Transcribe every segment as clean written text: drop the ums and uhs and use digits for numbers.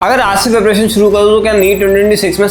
अगर आज से प्रिपरेशन शुरू कर दो तो क्या नीट 2026 में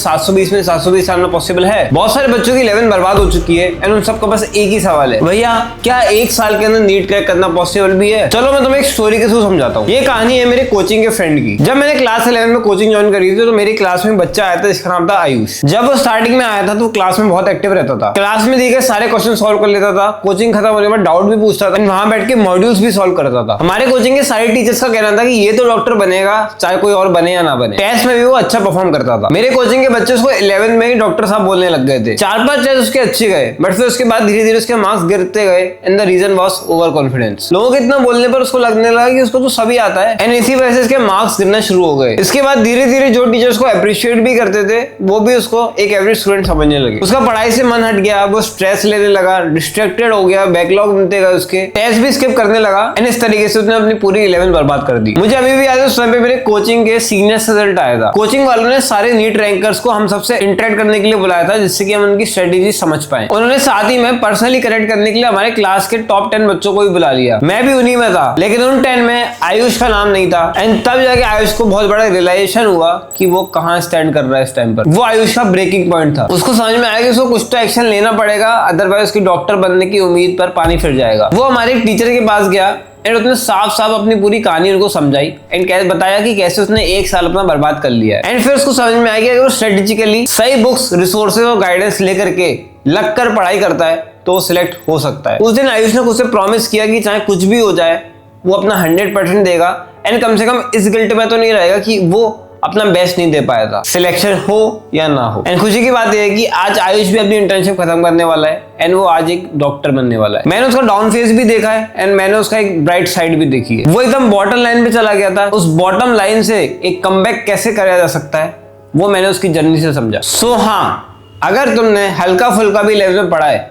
720 आना पॉसिबल है? बहुत सारे बच्चों की 11 बर्बाद हो चुकी है एंड उन सबका बस एक ही सवाल है, भैया क्या एक साल के अंदर नीट क्रैक करना पॉसिबल भी है? चलो मैं तुम्हें एक स्टोरी के थ्रू समझाता हूँ। ये कहानी है मेरे कोचिंग के फ्रेंड की। जब मैंने क्लास 11 में कोचिंग ज्वाइन करी थी तो मेरी क्लास में बच्चा आया था जिसका नाम था आयुष। जब वो स्टार्टिंग में आया था तो क्लास में बहुत एक्टिव रहता था, क्लास में दिए गए सारे क्वेश्चन सॉल्व कर लेता था, कोचिंग खत्म होने के बाद डाउट भी पूछता था, वहां बैठ के मॉड्यूल्स भी सॉल्व करता था। हमारे कोचिंग के सारे टीचर्स का कहना था कि ये तो डॉक्टर बनेगा चाहे कोई और बने या ना बने। टेस्ट में वो अच्छा परफॉर्म करता था। मेरे कोचिंग के बच्चे उसको 11th में ही डॉक्टर साहब बोलने लग गए थे। 4-5 टेस्ट उसके अच्छे गए बट फिर उसके बाद धीरे धीरे उसके मार्क्स गिरते गए and the reason was over confidence. लोगों के इतना बोलने पर उसको लगने लगा कि उसको तो सभी आता है एंड इसी वजह से इसके मार्क्स गिरना शुरू हो गए। इसके बाद धीरे धीरे जो टीचर्स को अप्रिशिएट भी करते थे वो भी उसको एक एवरेज स्टूडेंट समझने लगे। उसका पढ़ाई से मन हट गया, वो स्ट्रेस लेने लगा, डिस्ट्रैक्टेड हो गया, बैकलॉग बनते गए, उसके टेस्ट भी स्किप करने लगा एंड इस तरीके से उसने अपनी पूरी 11 बर्बाद कर दी। मुझे अभी भी याद है उस समय पे मेरे कोचिंग के सीनियर से रिजल्ट आया था। कोचिंग वालों ने सारे नीट रैंकर्स को हम सबसे इंटरेक्ट करने के लिए बुलाया था जिससे कि हम उनकी स्ट्रेटेजी समझ पाए। उन्होंने साथ ही में पर्सनली कनेक्ट करने के लिए हमारे क्लास के टॉप 10 बच्चों को भी बुला लिया। मैं भी उन्हीं में था, लेकिन उन 10 में आयुष का नाम नहीं था एंड तब जाके आयुष को बहुत बड़ा रियलाइजेशन हुआ कि वो कहां स्टैंड कर रहा है इस टाइम पर। वो आयुष का ब्रेकिंग पॉइंट था। उसको समझ में आया कि उसको कुछ तो एक्शन लेना पड़ेगा, अदरवाइज उसकी डॉक्टर बनने की उम्मीद पर पानी फिर जाएगा। वो हमारे टीचर के पास गया एंड उसने साफ साफ अपनी पूरी कहानी उनको समझाई एंड कैसे बताया कि कैसे उसने एक साल अपना बर्बाद कर लिया है। एंड फिर उसको समझ में आया कि अगर वो स्ट्रेटेजिकली सही बुक्स, रिसोर्सेज और गाइडेंस लेकर के लग कर पढ़ाई करता है तो वो सिलेक्ट हो सकता है। उस दिन आयुष ने खुद से प्रॉमिस किया कि चाहे कुछ भी हो जाए वो अपना 100% देगा एंड कम से कम इस गिल्ट में तो नहीं रहेगा कि वो अपना बेस्ट नहीं दे पाया था, सिलेक्शन हो या ना हो। एंड खुशी की बात यह है कि आज आयुष भी अपनी इंटर्नशिप खत्म करने वाला है एंड वो आज एक डॉक्टर बनने वाला है। मैंने उसका डाउन फेज भी देखा है एंड मैंने उसका एक ब्राइट साइड भी देखी है। वो एकदम बॉटम लाइन पे चला गया था, उस बॉटम लाइन से एक कमबैक कैसे करा जा सकता है वो मैंने उसकी जर्नी से समझा। सो हाँ, अगर तुमने हल्का फुल्का भी लेवल में पढ़ा है,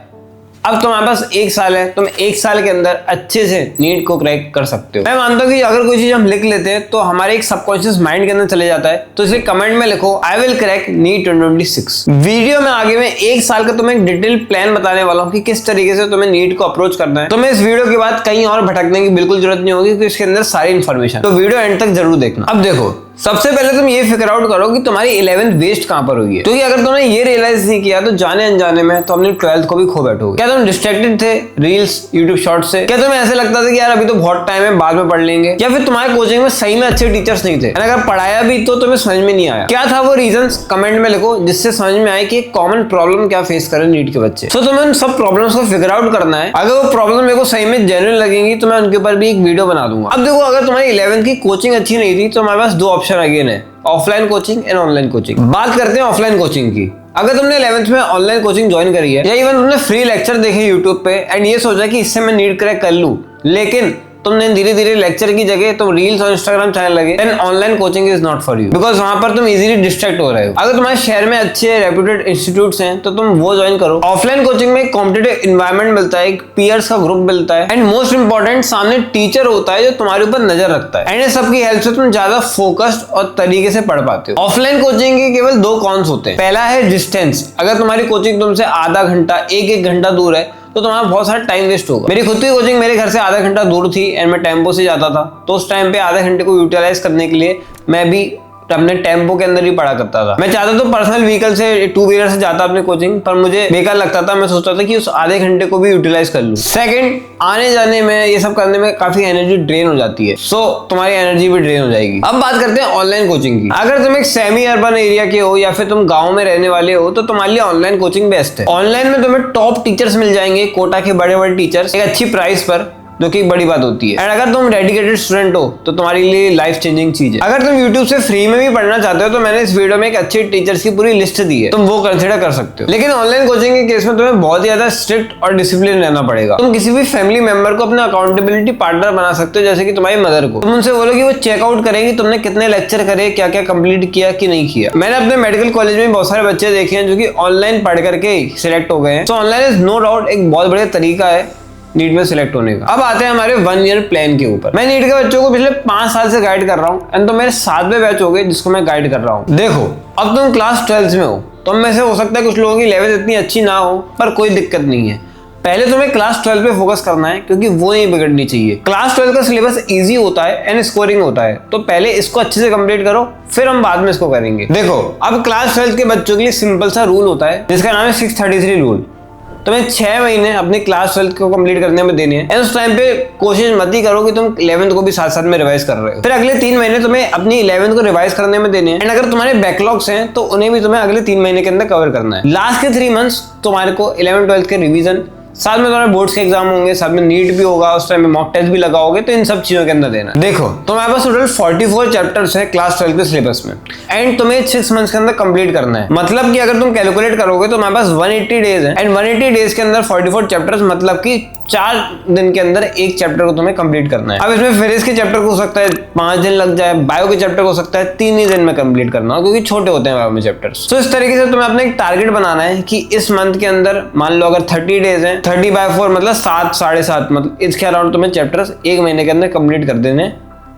अब तुम्हारे पास एक साल है, तुम एक साल के अंदर अच्छे से नीट को क्रैक कर सकते हो। मैं मानता हूँ कि अगर कोई चीज हम लिख लेते हैं तो हमारे एक सबकॉन्शियस माइंड के अंदर चले जाता है, तो इसे कमेंट में लिखो I will crack NEET 2026। Video में आगे मैं एक साल का तुम्हें एक डिटेल प्लान बताने वाला हूँ कि किस तरीके से तुम्हें नीट को अप्रोच करना है। तुम्हें इस वीडियो के बाद कहीं और भटकने की बिल्कुल जरूरत नहीं होगी क्योंकि इसके अंदर सारी इन्फॉर्मेशन, तो वीडियो एंड तक जरूर देखना। अब देखो, सबसे पहले तुम ये फिगर आउट करो कि तुम्हारी 11th वेस्ट कहां पर हुई है, क्योंकि अगर तुमने ये रियलाइज नहीं किया तो जाने अनजाने में तो अपनी 12th को भी खो बैठोगे। क्या तुम डिस्ट्रैक्टेड थे रील्स, यूट्यूब शॉर्ट्स से? क्या तुम्हें ऐसे लगता था कि यार अभी तो बहुत टाइम है, बाद में पढ़ लेंगे? या फिर तुम्हारे कोचिंग में सही में अच्छे टीचर्स नहीं थे, अगर पढ़ाया भी तो तुम्हें समझ में नहीं आया? क्या था वो रीजंस? कमेंट में लिखो जिससे समझ में आए कि कॉमन प्रॉब्लम क्या फेस करें नीट के बच्चे। तो तुम्हें उन सब प्रॉब्लम्स को फिगर आउट करना है। अगर वो प्रॉब्लम मेरे को सही में जेन्युइन लगेंगी तो मैं उनके ऊपर भी एक वीडियो बना दूंगा। अब देखो, अगर तुम्हारी 11th की कोचिंग अच्छी नहीं थी तो हमारे पास दो ऑप्शन अगेन है, offline coaching and online coaching. बात करते हैं ऑफलाइन कोचिंग की। अगर तुमने 11th में ऑनलाइन कोचिंग ज्वाइन करी है या इवन तुमने फ्री लेक्चर देखे यूट्यूब पे एंड ये सोचा कि इससे मैं नीट क्रैक कर लूं, लेकिन तुमने धीरे धीरे लेक्चर की जगह तुम रील्स और इंस्टाग्राम चैनल लगे, then online coaching is not for you, because वहां पर तुम इजीली डिस्ट्रैक्ट हो रहे हो। अगर तुम्हारे शहर में अच्छे रेप्यूटेड इंस्टीट्यूट्स हैं तो तुम वो ज्वाइन करो। ऑफलाइन कोचिंग में एक कॉम्पिटिटिव एनवायरनमेंट मिलता है, एक पीयर्स का ग्रुप मिलता है एंड मोस्ट इंपॉर्टेंट सामने टीचर होता है जो तुम्हारे ऊपर नजर रखता है एंड इन सबकी हेल्प से तुम ज्यादा फोकस्ड और तरीके से पढ़ पाते हो। ऑफलाइन कोचिंग के केवल दो कॉन्स होते हैं। पहला है डिस्टेंस। अगर तुम्हारी कोचिंग तुमसे आधा घंटा, एक घंटा दूर है तो तुम्हारा बहुत सारा टाइम वेस्ट होगा। मेरी खुद की कोचिंग मेरे घर से आधा घंटा दूर थी एंड मैं टेम्पो से जाता था, तो उस टाइम पे आधे घंटे को यूटिलाइज करने के लिए मैं भी अपने टेम्पो के अंदर ही पढ़ा करता था। मैं चाहता तो पर्सनल व्हीकल से, टू व्हीलर से जाता अपनी कोचिंग, पर मुझे बेकार लगता था। मैं सोचता था कि उस आधे घंटे को भी यूटिलाइज कर लूं। सेकंड, आने जाने में, ये सब करने में काफी एनर्जी ड्रेन हो जाती है, सो तुम्हारी एनर्जी भी ड्रेन हो जाएगी। अब बात करते हैं ऑनलाइन कोचिंग की। अगर तुम एक सेमी अर्बन एरिया के हो या फिर तुम गाँव में रहने वाले हो तो तुम्हारे लिए ऑनलाइन कोचिंग बेस्ट है। ऑनलाइन में तुम्हें टॉप टीचर्स मिल जाएंगे, कोटा के बड़े बड़े टीचर्स, एक अच्छी प्राइस पर, जो कि बड़ी बात होती है। एंड अगर तुम डेडिकेटेड स्टूडेंट हो तो तुम्हारे लिए लाइफ चेंजिंग चीज है। अगर तुम YouTube से फ्री में भी पढ़ना चाहते हो तो मैंने इस वीडियो में एक अच्छे टीचर्स की पूरी लिस्ट दी है, तुम वो कंसिडर कर सकते हो। लेकिन ऑनलाइन कोचिंग के केस में तुम्हें बहुत ज्यादा स्ट्रिक्ट और डिसिप्लिन रहना पड़ेगा। तुम किसी भी फैमिली मेंबर को अपना अकाउंटेबिलिटी पार्टनर बना सकते हो, जैसे कि तुम्हारी मदर को। तुम उनसे बोलो कि वो चेकआउट करेंगे तुमने कितने लेक्चर करे, क्या क्या कंप्लीट किया कि नहीं किया। मैंने अपने मेडिकल कॉलेज में बहुत सारे बच्चे देखे हैं जो कि ऑनलाइन पढ़ करके सिलेक्ट हो गए हैं। तो ऑनलाइन इज नो डाउट एक बहुत बढ़िया तरीका है नीट में सिलेक्ट होने का। अब आते हैं हमारे 1 ईयर प्लान के ऊपर। मैं नीट के बच्चों को पिछले 5 साल से गाइड कर रहा हूँ एंड तो मेरे 7वें बैच हो गए जिसको मैं गाइड कर रहा हूँ। देखो, अब तुम क्लास 12th में हो, तुम में से हो सकता है कुछ लोगों की लेवल इतनी अच्छी ना हो, पर कोई दिक्कत नहीं है। पहले तुम्हें क्लास 12 पे फोकस करना है क्योंकि वो नहीं बिगड़नी चाहिए। क्लास 12 का सिलेबस इजी होता है एंड स्कोरिंग होता है, तो पहले इसको अच्छे से कंप्लीट करो, फिर हम बाद में इसको करेंगे। देखो, अब क्लास 12 के बच्चों के लिए सिंपल सा रूल होता है जिसका नाम है 633 रूल। तुम्हें 6 महीने अपनी क्लास 12 को कंप्लीट करने में देने हैं। उस टाइम पे कोशिश मत ही करो कि तुम 11th को भी साथ साथ में रिवाइज कर रहे हो। फिर अगले 3 महीने तुम्हें अपनी 11th को रिवाइज करने में देने हैं एंड अगर तुम्हारे बैकलॉग्स हैं तो उन्हें भी तुम्हें अगले 3 महीने के अंदर कवर करना है। लास्ट के 3 मंथ्स तुम्हारे को 11th 12th के रिवीजन, साथ में तुम्हारे बोर्ड्स के एग्जाम होंगे, साथ में नीट भी होगा, उस टाइम में मॉक टेस्ट भी लगाओगे, तो इन सब चीजों के अंदर देना। देखो, तुम्हारे पास टोटल 44 चैप्टर्स है क्लास 12 के सिलेबस में एंड तुम्हें 6 मंथ्स के अंदर कंप्लीट करना है। मतलब कि अगर तुम कैलकुलेट करोगे तो तुम्हारे पास 180 डेज है एंड 180 डेज के अंदर 44 चैप्टर्स, मतलब कि 4 दिन के अंदर एक चैप्टर को तुम्हें कंप्लीट करना है। अब इसमें फिजिक्स के चैप्टर को हो सकता है 5 दिन लग जाए, बायो के चैप्टर को हो सकता है 3 ही दिन में कंप्लीट करना हो क्योंकि छोटे होते हैं बायो में चैप्टर्स। तो इस तरीके से तुम्हें अपना एक टारगेट बनाना है कि इस मंथ के अंदर, मान लो अगर 30 डेज है, 30/4 मतलब 7 साढ़े 7, मतलब इसके अराउंड तुम्हें चैप्टर्स 1 महीने के अंदर कंप्लीट कर देने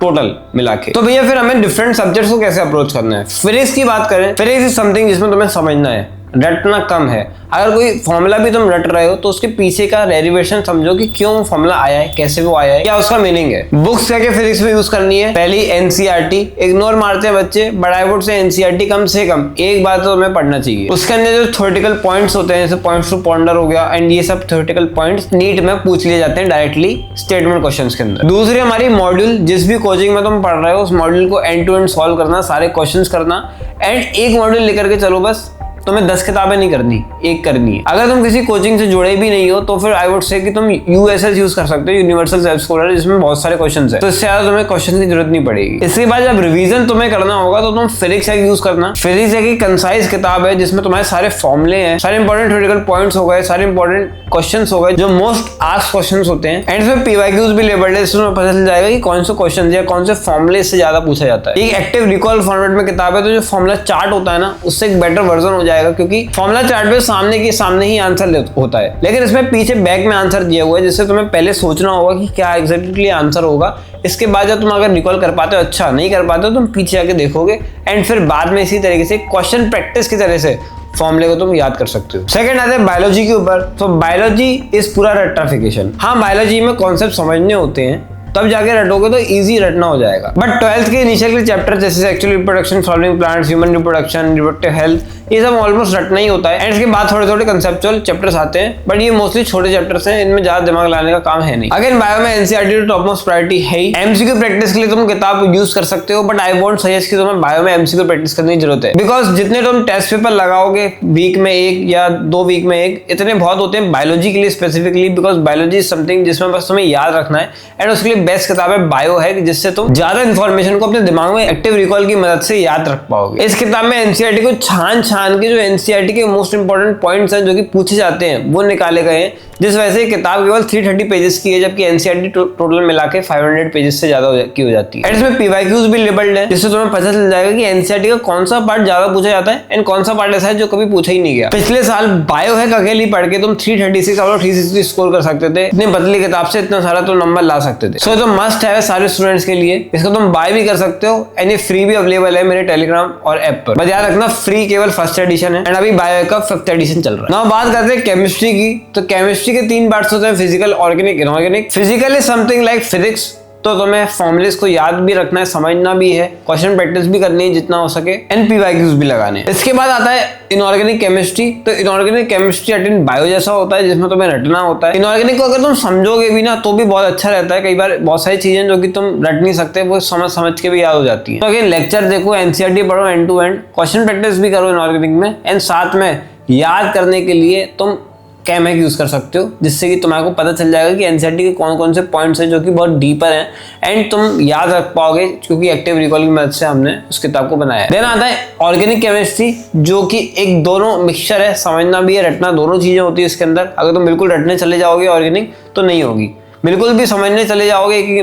टोटल मिला के। तो भैया फिर हमें डिफरेंट सब्जेक्ट्स को कैसे अप्रोच करना है। फिजिक्स की बात करें, फिजिक्स इज समथिंग जिसमें तुम्हें समझना है, रटना कम है। अगर कोई फॉर्मूला भी तुम रट रहे हो तो उसके पीछे का डेरिवेशन समझो कि क्यों फॉर्मूला आया है, कैसे वो आया है, क्या उसका मीनिंग है। बुक्स क्या क्या फिजिक्स में यूज करनी है, पहली एनसीईआरटी इग्नोर मारते हैं बच्चे, but I would say NCERT कम से कम एक बार तो तुम्हें पढ़ना चाहिए। उसके अंदर जो थ्योरेटिकल पॉइंट्स होते हैं, जैसे पॉइंट्स टू पॉन्डर हो गया एंड ये सब थ्योरेटिकल पॉइंट्स नीट में पूछ लिए जाते हैं डायरेक्टली स्टेटमेंट क्वेश्चंस के अंदर। दूसरी हमारी मॉड्यूल, जिस भी कोचिंग में तुम पढ़ रहे हो उस मॉड्यूल को एंड टू एंड सॉल्व करना, सारे क्वेश्चंस करना एंड एक मॉड्यूल लेकर के चलो। बस तुम्हें 10 किताबें नहीं करनी, एक करनी है। अगर तुम किसी कोचिंग से जुड़े भी नहीं हो तो फिर आई वुड से कि तुम यूएसएस यूज कर सकते हो, यूनिवर्सल सेल्फ स्कॉलर, जिसमें बहुत सारे क्वेश्चंस हैं, तो इससे ज्यादा तुम्हें क्वेश्चन की जरूरत नहीं पड़ेगी। इसके बाद जब रिवीजन तुम्हें करना होगा तो तुम फिजिक्स एक यूज करना। फिजिक्स एक कंसाइज किताब है जिसमें तुम्हारे सारे फॉर्मुले हैं, सारे इंपॉर्टेंट थ्योरेटिकल पॉइंट्स हो गए, सारे इंपॉर्टेंट क्वेश्चंस हो गए जो मोस्ट आस्क्ड क्वेश्चंस होते हैं एंड इसमें पीवाईक्यूज भी लेबल्ड है, इसमें पता चल जाएगा कि कौन से क्वेश्चन या कौन से फॉर्मुले से ज्यादा पूछा जाता है। एक एक्टिव रिकॉल फॉर्मेट में किताब है, तो जो फॉर्मुला चार्ट होता है ना, उससे एक बेटर वर्जन हो जाएगा क्योंकि फॉर्मुला चार्ट पे सामने के सामने ही आंसर होता है, लेकिन इसमें पीछे बैक में आंसर दिया हुआ है, जिससे तुम्हें पहले सोचना होगा कि क्या एग्जैक्टली आंसर होगा। इसके बाद जब तुम अगर रिकॉल कर पाते हो, अच्छा नहीं कर पाते हो, तुम पीछे आके देखोगे एंड फिर बाद में इसी तरीके से क्वेश्चन प्रैक्टिस की तरह से फॉर्मूले को तुम याद कर सकते हो। सेकंड आते हैं बायोलॉजी के ऊपर। तो बायोलॉजी इज पूरा रट्टाफिकेशन। हाँ, बायोलॉजी में कॉन्सेप्ट समझने होते हैं, तब जाके रटोगे तो इजी रटना हो जाएगा। बट 12th के इनिशियल के चैप्टर जैसे sexual reproduction, flowering plants, human reproduction, reproductive health, ये सब ऑलमोस्ट रटना ही होता है एंड इसके बाद थोड़े थोड़े कंसेप्चुअल चैप्टर्स आते हैं, बट ये मोस्टली छोटे चैप्टर्स हैं, इनमें ज्यादा दिमाग लाने का काम है नहीं। अगेन बायो में एनसीईआरटी टॉप मोस्ट प्रायोरिटी है ही। एमसीक्यू प्रैक्टिस के लिए तुम किताब यूज कर सकते हो, बट आई वोंट सजेस्ट कि तुम्हें बायो में एमसीक्यू प्रैक्टिस करने की जरूरत है, बिकॉज जितने तुम टेस्ट पेपर लगाओगे वीक में 1 या 2 वीक में 1, इतने बहुत होते हैं बायोलॉजी के लिए specifically, because biology is something जिसमें बस तुम्हें याद रखना है एंड उसके लिए बेस्ट किताब है बायो है, जिससे तुम ज्यादा इंफॉर्मेशन को अपने दिमाग में एक्टिव रिकॉल की मदद से याद रख पाओगे। इस किताब में एनसीईआरटी को छान के जो एनसीईआरटी के मोस्ट इंपोर्टेंट पॉइंट्स हैं जो कि पूछे जाते हैं वो निकाले गए हैं, जिस वजह से किताब केवल 330 पेजेस की है, जबकि एनसीईआरटी टोटल मिला के 500 पेजेस से ज्यादा की हो जाती है। इसमें पीवाईक्यूज भी लेबल्ड है, जिससे तुम्हें पता चल जाएगा कि एनसीईआरटी का कौन सा पार्ट ज्यादा पूछा जाता है एंड कौन सा पार्ट ऐसा है जो कभी पूछा ही नहीं गया। पिछले साल बायो है अकेली पढ़ के तुम 336 और 360 स्कोर कर सकते थे। इतनी पतली किताब से इतना सारा तो नंबर ला सकते थे। सो तो मस्ट है सारे स्टूडेंट्स के लिए। इसको तुम बाय भी कर सकते हो एंड ये फ्री भी अवेलेबल है मेरे टेलीग्राम और ऐप पर। बस याद रखना फ्री केवल फर्स्ट एडिशन है एंड अभी बायो का 5th एडिशन चल रहा है। नाउ बात करते हैं केमिस्ट्री की। तो केमिस्ट्री के 3 पार्ट्स होते हैं, physical, organic, inorganic. Physical is something like physics, तो तुम्हें फॉर्मुलेस को याद भी रखना है, समझना भी है, क्वेश्चन प्रैक्टिस भी करनी है जितना हो सके एंड पीवाईक्यूज भी लगाने। इसके बाद आता है इनऑर्गेनिक केमिस्ट्री। तो इनऑर्गेनिक केमिस्ट्री अटेंड बायो जैसा होता है, जिसमें तुम्हें रटना होता है। इनऑर्गेनिक को अगर तुम समझोगे भी ना तो भी बहुत अच्छा रहता है। कई बार बहुत सारी चीजें जो कि तुम रट नहीं सकते वो समझ के भी याद हो जाती है। तो अगर लेक्चर देखो, एनसीईआरटी पढ़ो end to end, question practice भी करो इनऑर्गेनिक में एंड साथ में याद करने के लिए तुम कैमेक यूज कर सकते हो, जिससे कि तुम्हारे पता चल जाएगा कि एनसीईआरटी के कौन कौन से पॉइंट्स हैं जो कि बहुत डीपर हैं एंड तुम याद रख पाओगे, क्योंकि एक्टिव रिकॉल की मदद से हमने उस किताब को बनाया है। देन आता है ऑर्गेनिक केमिस्ट्री, जो कि एक दोनों मिक्सचर है, समझना भी है, रटना, दोनों चीजें होती है इसके अंदर। अगर तुम बिल्कुल रटने चले जाओगे ऑर्गेनिक तो नहीं होगी, बिल्कुल भी समझने चले जाओगे कि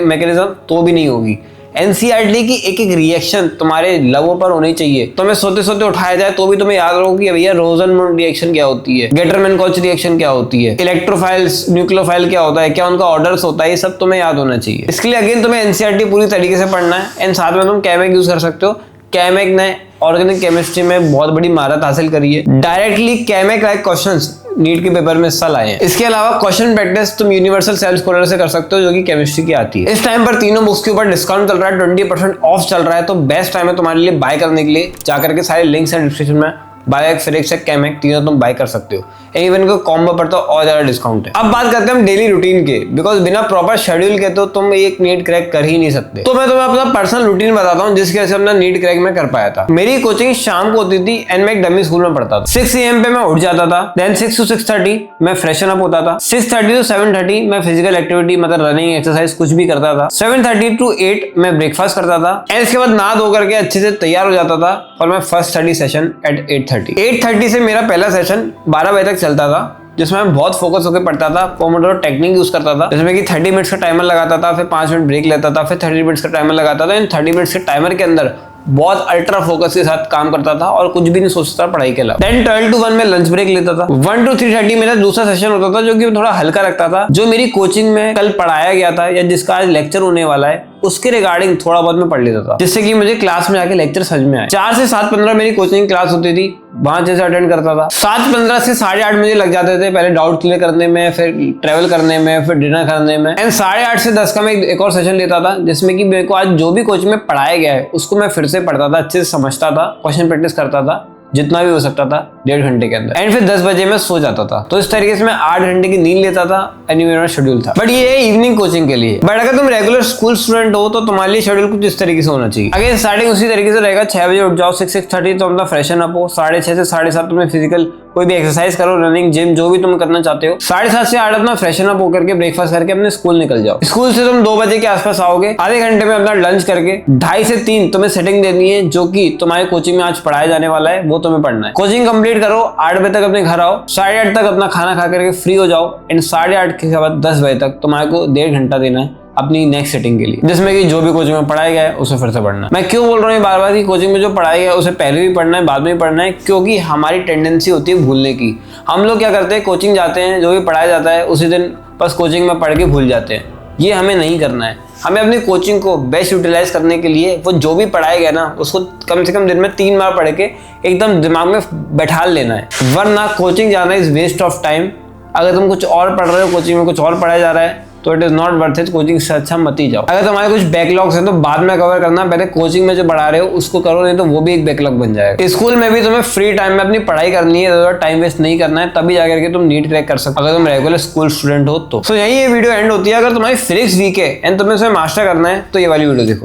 मैकेनिज्म तो भी नहीं होगी। एनसीईआरटी की एक एक रिएक्शन तुम्हारे लबों पर होनी चाहिए। तुम्हें सोते सोते उठाया जाए तो भी तुम्हें याद रहो कि भैया रोजनमुंड रिएक्शन क्या होती है, गेटरमैन-कोच रिएक्शन क्या होती है, इलेक्ट्रोफाइल्स, न्यूक्लियोफाइल क्या होता है, क्या उनका ऑर्डर्स होता है, ये सब तुम्हें याद होना चाहिए। इसके लिए अगेन तुम्हें एनसीईआरटी पूरी तरीके से पढ़ना है एंड साथ में तुम कैमेक यूज कर सकते हो। कैमेक ने ऑर्गेनिक केमिस्ट्री में बहुत बड़ी महारत हासिल करी है। डायरेक्टली कैमेक लाइक क्वेश्चंस नीट के पेपर में हिस्सा लाए हैं। इसके अलावा क्वेश्चन प्रैक्टिस तुम यूनिवर्सल सेल्फ स्कॉलर से कर सकते हो, जो कि केमिस्ट्री की आती है। इस टाइम पर तीनों बुक्स के ऊपर डिस्काउंट चल रहा है, 20% ऑफ चल रहा है, तो बेस्ट टाइम है तुम्हारे लिए बाय करने के लिए। जाकर के सारे लिंक्स हैं डिस्क्रिप्शन में, बायो फिजिक्स या केमिक तीनों तुम बाय कर सकते हो। इवन को कॉम्बो पर तो और ज्यादा डिस्काउंट है। अब बात करते हैं हम डेली रूटीन के, बिकॉज बिना प्रॉपर शेड्यूल के तो तुम एक नीट क्रैक कर ही नहीं सकते। तो मैं तुम्हें अपना पर्सनल रूटीन बताता हूँ जिसकी वजह से अपना नीट क्रैक में कर पाया था। मेरी कोचिंग शाम को होती थी एंड मैं एक डमी स्कूल में पढ़ता था। 6 AM पे मैं उठ जाता था, देन 6 to 6:30 मैं फ्रेशन अप होता था। 6:30 to 7:30 मैं फिजिकल एक्टिविटी मतलब रनिंग एक्सरसाइज कुछ भी करता था। 7:30 to 8 मैं ब्रेकफास्ट करता था एंड इसके बाद नहा धो करके अच्छे से तैयार हो जाता था और मैं फर्स्ट स्टडी सेशन एट 8:30। 8:30 से मेरा पहला सेशन 12 बजे तक चलता था, जिसमें मैं बहुत फोकस होकर पढ़ता था। पोमोडोरो टेक्निक यूज करता था, जिसमें कि 30 मिनट्स का टाइमर लगाता था, फिर 5 मिनट ब्रेक लेता था, फिर 30 मिनट्स का टाइमर लगाता था। इन 30 मिनट्स के टाइमर के अंदर बहुत अल्ट्रा फोकस के साथ काम करता था और कुछ भी नहीं सोचता पढ़ाई के अलावा। देन 12 to 1 में लंच ब्रेक लेता था। 1 to 3:30 मेरा दूसरा सेशन होता था, जो कि थोड़ा हल्का रखता था। जो मेरी कोचिंग में कल पढ़ाया गया था या जिसका आज लेक्चर होने वाला है उसके रिगार्डिंग थोड़ा बहुत मैं पढ़ लेता था, जिससे कि मुझे क्लास में आके लेक्चर समझ में आए। 4 से 7:15 मेरी कोचिंग क्लास होती थी, वहां जैसे अटेंड करता था। 7:15 से 8:30 मुझे लग जाते थे, पहले डाउट क्लियर करने में, फिर ट्रेवल करने में, फिर डिनर करने में। एंड 8:30 से 10 का मैं एक और सेशन लेता था, जिसमें कि मेरे को आज जो भी कोचिंग में पढ़ाया गया है उसको मैं फिर से पढ़ता था, अच्छे से समझता था, क्वेश्चन प्रैक्टिस करता था जितना भी हो सकता था 1.5 घंटे के अंदर। एंड फिर 10 बजे मैं सो जाता था। तो इस तरीके से मैं 8 घंटे की नींद लेता था, एंड मेरा शेड्यूल था। बट ये है इवनिंग कोचिंग के लिए। बट अगर तुम रेगुलर स्कूल स्टूडेंट हो तो तुम्हारे लिए शेड्यूल कुछ इस तरीके से होना चाहिए। अगर स्टार्टिंग उसी तरीके से रहेगा, 6 बजे उठ जाओ, 6:30 तो अपना फ्रेशन अप हो, 6:30 से 7:30 तुम्हें फिजिकल कोई भी एक्सरसाइज करो, रनिंग, जिम, जो भी तुम करना चाहते हो। 7:30 से 8 अपना फ्रेशन अप होकर के ब्रेकफास्ट करके अपने स्कूल निकल जाओ। स्कूल से तुम 2 बजे के आसपास आओगे, आधे घंटे में अपना लंच करके 2:30 से 3 तुम्हें सेटिंग देनी है, जो कि तुम्हारे कोचिंग में आज पढ़ाया जाने वाला है, वो तुम्हें पढ़ना है। कोचिंग कंप्लीट करो, 8 बजे तक अपने घर आओ, 8:30 तक अपना खाना खा करके फ्री हो जाओ एंड 8:30 के बाद 10 बजे तक तुम्हारे को 1.5 घंटा देना है अपनी नेक्स्ट सेटिंग के लिए, जिसमें कि जो भी कोचिंग में पढ़ाया गया है उसे फिर से पढ़ना है। मैं क्यों बोल रहा हूँ बार बार कि कोचिंग में जो पढ़ाया गया है उसे पहले भी पढ़ना है, बाद में भी पढ़ना है, क्योंकि हमारी टेंडेंसी होती है भूलने की। हम लोग क्या करते हैं, कोचिंग जाते हैं, जो भी पढ़ाया जाता है उसी दिन बस कोचिंग में पढ़ के भूल जाते हैं। ये हमें नहीं करना है। हमें अपनी कोचिंग को बेस्ट यूटिलाइज करने के लिए वो जो भी पढ़ाया गया ना उसको कम से कम दिन में 3 बार पढ़ के एकदम दिमाग में बैठा लेना है, वरना कोचिंग जाना इज वेस्ट ऑफ टाइम। अगर तुम कुछ और पढ़ रहे हो, कोचिंग में कुछ और पढ़ाया जा रहा है, तो it is not worth it. Coaching से अच्छा मत ही जाओ। अगर तुम्हारे कुछ बैकलॉग्स हैं तो बाद में कवर करना, पहले कोचिंग में जो पढ़ा रहे हो उसको करो, नहीं तो वो भी एक बैकलॉग बन जाएगा। स्कूल में भी तुम्हें फ्री टाइम में अपनी पढ़ाई करनी है, टाइम वेस्ट नहीं करना है, तभी जाकर के तुम नीट क्रैक कर सकते हो, अगर तुम रेगुलर स्कूल स्टूडेंट हो तो। यही ये वीडियो एंड होती है। अगर तुम्हारी फिजिक्स वीक है एंड तुम्हें उसे मास्टर करना है तो ये वाली वीडियो देखो।